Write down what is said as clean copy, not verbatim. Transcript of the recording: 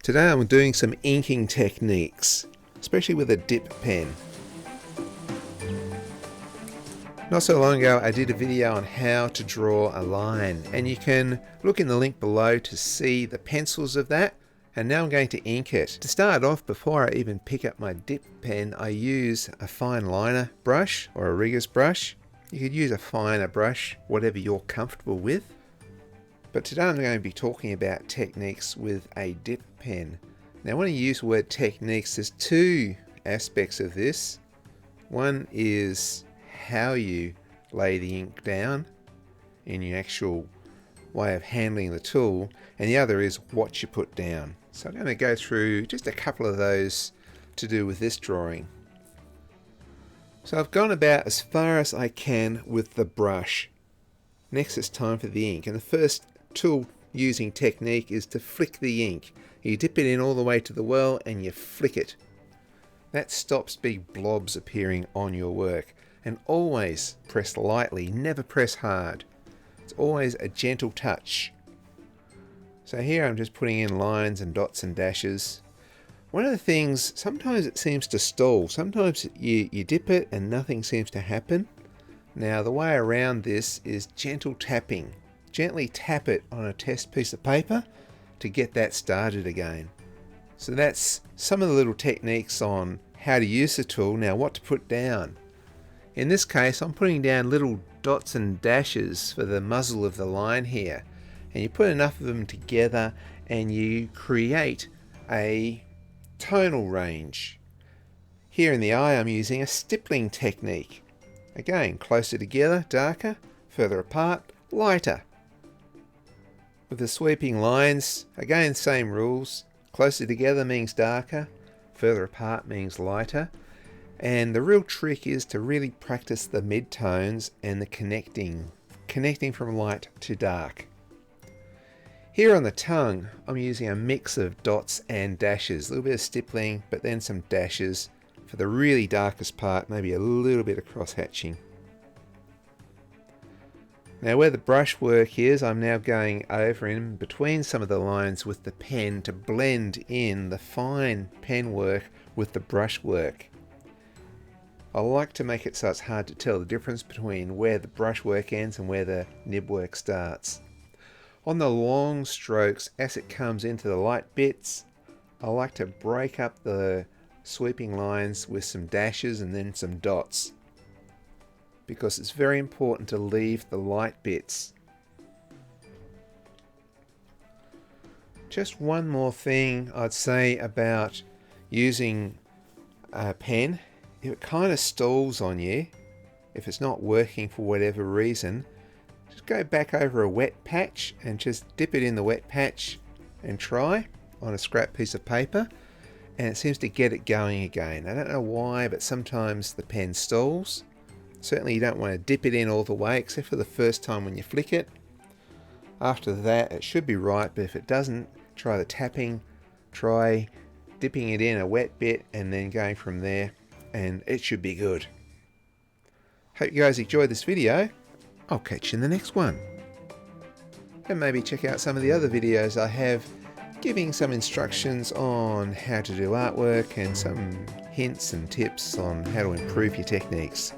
Today I'm doing some inking techniques, especially with a dip pen. Not so long ago I did a video on how to draw a line, and you can look in the link below to see the pencils of that. And now I'm going to ink it. To start off, before I even pick up my dip pen, I use a fine liner brush or a rigger's brush. You could use a finer brush, whatever you're comfortable with. But today I'm going to be talking about techniques with a dip pen. Now when I use the word techniques, there's two aspects of this. One is how you lay the ink down in your actual way of handling the tool, and the other is what you put down. So I'm going to go through just a couple of those to do with this drawing. So I've gone about as far as I can with the brush. Next it's time for the ink, and the first tool using technique is to flick the ink. You dip it in all the way to the well and you flick it. That stops big blobs appearing on your work. And always press lightly, never press hard. It's always a gentle touch. So here I'm just putting in lines and dots and dashes. One of the things, sometimes it seems to stall. Sometimes you dip it and nothing seems to happen. Now the way around this is gentle tapping. Gently tap it on a test piece of paper to get that started again. So that's some of the little techniques on how to use the tool. Now what to put down. In this case I'm putting down little dots and dashes for the muzzle of the line here. And you put enough of them together and you create a tonal range. Here in the eye I'm using a stippling technique. Again, closer together, darker, further apart, lighter. With the sweeping lines, again same rules. Closer together means darker, further apart means lighter. And the real trick is to really practice the mid-tones and the connecting from light to dark. Here on the tongue, I'm using a mix of dots and dashes, a little bit of stippling, but then some dashes for the really darkest part, maybe a little bit of cross-hatching. Now where the brush work is, I'm now going over in between some of the lines with the pen to blend in the fine pen work with the brush work. I like to make it so it's hard to tell the difference between where the brush work ends and where the nib work starts. On the long strokes, as it comes into the light bits, I like to break up the sweeping lines with some dashes and then some dots, because it's very important to leave the light bits. Just one more thing I'd say about using a pen. If it kind of stalls on you, if it's not working for whatever reason, just go back over a wet patch and just dip it in the wet patch and try on a scrap piece of paper, and it seems to get it going again. I don't know why, but sometimes the pen stalls. Certainly you don't want to dip it in all the way, except for the first time when you flick it. After that it should be right, but if it doesn't, try the tapping, try dipping it in a wet bit and then going from there, and it should be good. Hope you guys enjoyed this video. I'll catch you in the next one. And maybe check out some of the other videos I have giving some instructions on how to do artwork and some hints and tips on how to improve your techniques.